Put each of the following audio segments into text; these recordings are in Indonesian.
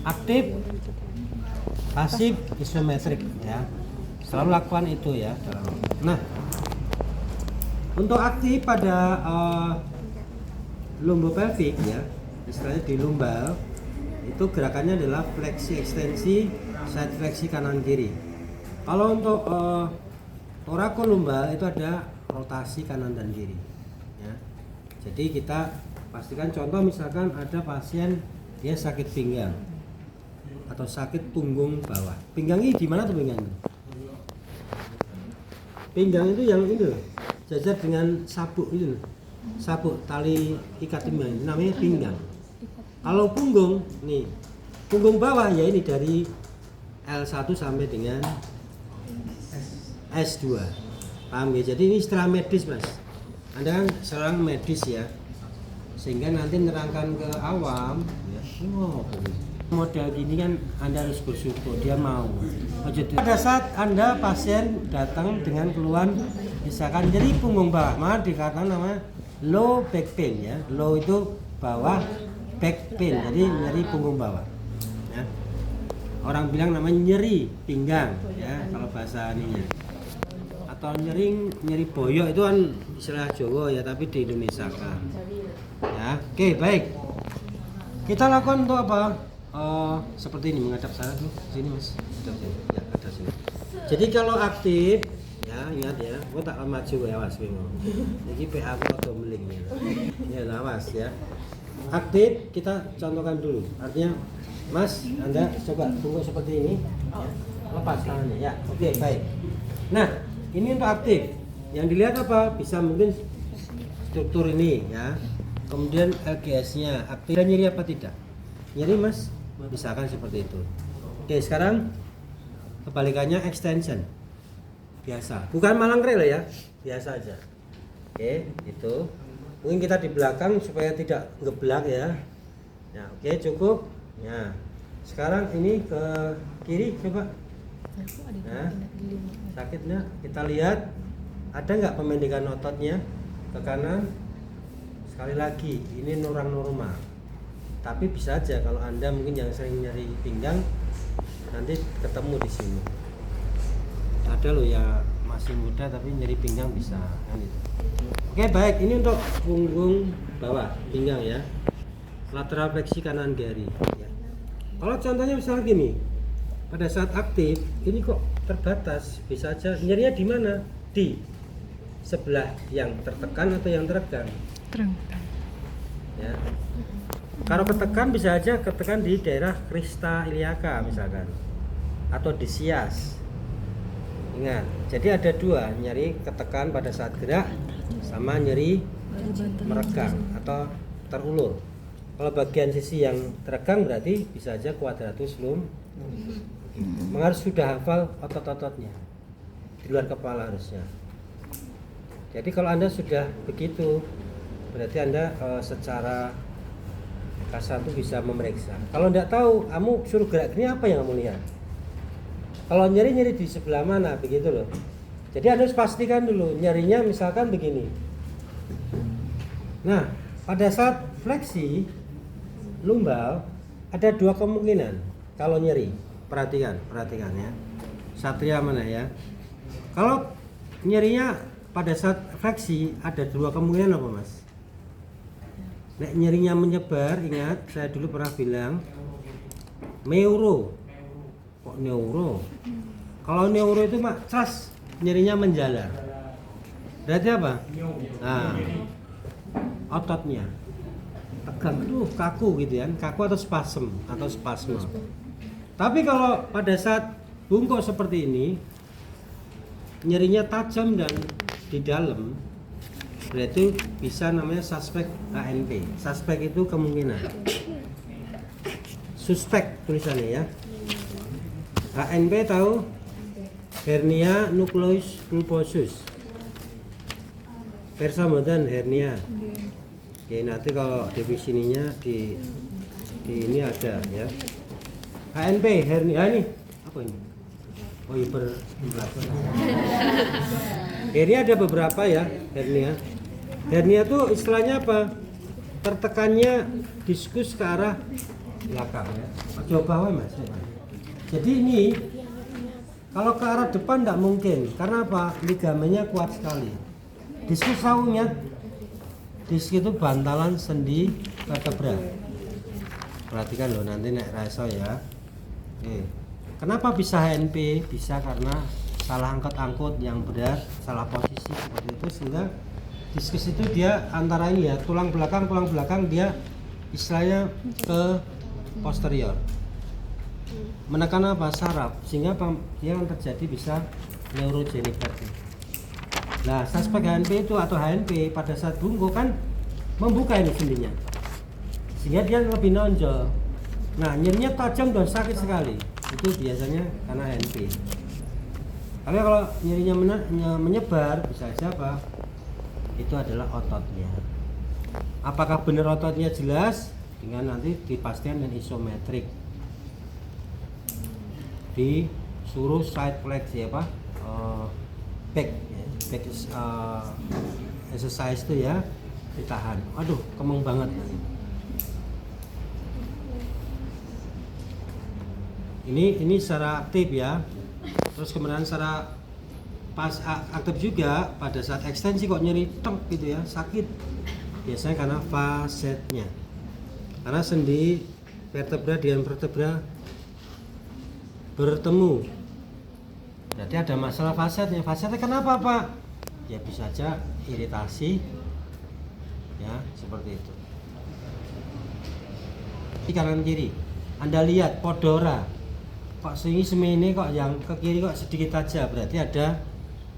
Aktif, pasif, isometrik ya. Selalu lakukan itu ya. Nah, untuk aktif pada lumbopelvik ya, istilahnya di lumbal itu gerakannya adalah fleksi ekstensi, side fleksi kanan kiri. Kalau untuk torakolumbal itu ada rotasi kanan dan kiri ya. Jadi kita pastikan, contoh misalkan ada pasien dia sakit pinggang atau sakit punggung bawah. Pinggang ini di mana tuh pinggang? Pinggang itu yang ini loh, jajar dengan sabuk itu loh. Sabuk tali ikat pinggang namanya pinggang. Kalau punggung nih, punggung bawah ya ini dari L1 sampai dengan S2. Paham ya? Jadi ini istilah medis Mas. Anda kan seorang medis ya, sehingga nanti nerangkan ke awam ya. Model gini kan Anda harus bersyukur dia mau. Pada saat Anda pasien datang dengan keluhan misalkan jadi punggung bawah, maka dikatakan nama low back pain ya. Low itu bawah, back pain, jadi nyeri punggung bawah ya. Orang bilang namanya nyeri pinggang ya kalau bahasa ininya, atau nyeri boyok itu kan istilah Jawa ya, tapi di Indonesia kan ya. Oke, baik, kita lakukan untuk apa? Seperti ini, menghadap sana tuh, sini Mas, ya, ada sini. Jadi kalau aktif ya, ingat ya, gua tak maju ya Mas, bingung. Jadi PA aku atau meling ya, awas ya. Aktif kita contohkan dulu, artinya Mas, Anda coba bungkuk seperti ini ya. Lepas tangannya ya. Oke, baik. Nah, ini untuk aktif. Yang dilihat apa? Bisa mungkin struktur ini ya. Kemudian LGS-nya aktif dan nyeri apa tidak? Nyeri Mas? Misalkan seperti itu. Oke, sekarang kebalikannya extension. Biasa. Bukan malang krel ya. Biasa aja. Oke, itu. Mungkin kita di belakang supaya tidak ngeblak ya. Ya, oke, cukup. Ya. Sekarang ini ke kiri coba. Nah, sakitnya kita lihat ada nggak pemendekan ototnya ke kanan. Sekali lagi ini normal, tapi bisa aja kalau Anda mungkin yang sering nyari pinggang nanti ketemu di sini. Ada loh ya masih muda tapi nyari pinggang bisa kan itu. Oke, baik, ini untuk punggung bawah pinggang ya, lateral fleksi kanan kiri ya. Kalau contohnya misalnya gini, pada saat aktif ini kok terbatas, bisa aja nyerinya di mana? Di sebelah yang tertekan atau yang teregang. Ya. Kalau ketekan bisa aja ketekan di daerah crista iliaca misalkan, atau di sias. Ingat, jadi ada dua, nyeri ketekan pada saat gerak sama nyeri meregang atau terulur. Kalau bagian sisi yang teregang berarti bisa aja quadratus lumborum. Harus sudah hafal otot-ototnya di luar kepala harusnya. Jadi kalau Anda sudah begitu, berarti Anda secara kasar itu bisa memeriksa. Kalau tidak tahu, kamu suruh gerak gini, apa yang kamu lihat? Kalau nyeri di sebelah mana, begitu loh. Jadi Anda harus pastikan dulu nyerinya misalkan begini. Nah, pada saat fleksi lumbal ada dua kemungkinan kalau nyeri. Perhatikan ya. Satria mana ya? Kalau nyerinya pada saat fleksi ada dua kemungkinan apa Mas? Nek nyerinya menyebar, ingat saya dulu pernah bilang neuro. Kok neuro? Kalau neuro itu Mak, cas nyerinya menjalar. Berarti apa? Nah, ototnya tegang, kaku gitu kan, kaku atau spasm atau spasme. Tapi kalau pada saat bungkuk seperti ini, nyerinya tajam dan di dalam, berarti bisa namanya suspek HNP. Suspek itu kemungkinan. Suspek tulisannya ya. HNP tahu? Hernia nucleus pulposus. Persa mboten hernia. Oke, nanti kalau definisinya di ini ada ya. HNP hernia ini apa ini? Oh iya, hernia ada beberapa ya hernia. Hernia itu istilahnya apa? Tertekannya diskus ke arah belakang ya. Coba wae Mas. Jadi ini kalau ke arah depan tidak mungkin. Karena apa? Ligamennya kuat sekali. Diskus tahunya, diskus itu bantalan sendi vertebra. Perhatikan loh nanti nek rasa ya. Oke. Kenapa bisa HNP? Bisa karena salah angkut yang berat, salah posisi seperti itu, sehingga diskus itu dia antara ini ya, tulang belakang dia istilahnya ke posterior. Menekan apa? Saraf, sehingga dia yang terjadi bisa neurogenic tadi. Nah, suspek HNP itu atau HNP pada saat bungkuk kan membuka ini sendinya, sehingga dia lebih nonjol. Nah, nyerinya tajam dan sakit sekali. Itu biasanya karena HNP. Tapi kalau nyerinya menyebar, bisa aja apa? Itu adalah ototnya. Apakah benar ototnya jelas? Dengan nanti dipastikan dan isometrik. Disuruh side flex ya Pak, back exercise itu ya, ditahan. Aduh, kemeng banget. Ini secara aktif ya. Terus kemudian secara pas aktif juga pada saat ekstensi kok nyeri tek gitu ya, sakit. Biasanya karena fasetnya. Karena sendi vertebra dengan vertebra bertemu. Berarti ada masalah fasetnya. Fasetnya kenapa Pak? Ya bisa saja iritasi. Ya, seperti itu. Di kanan kiri. Anda lihat podora. Kok sini semene kok yang ke kiri kok sedikit aja, berarti ada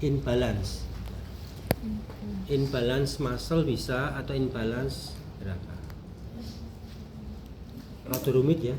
imbalance muscle bisa atau imbalance gerakan. Rada rumit ya.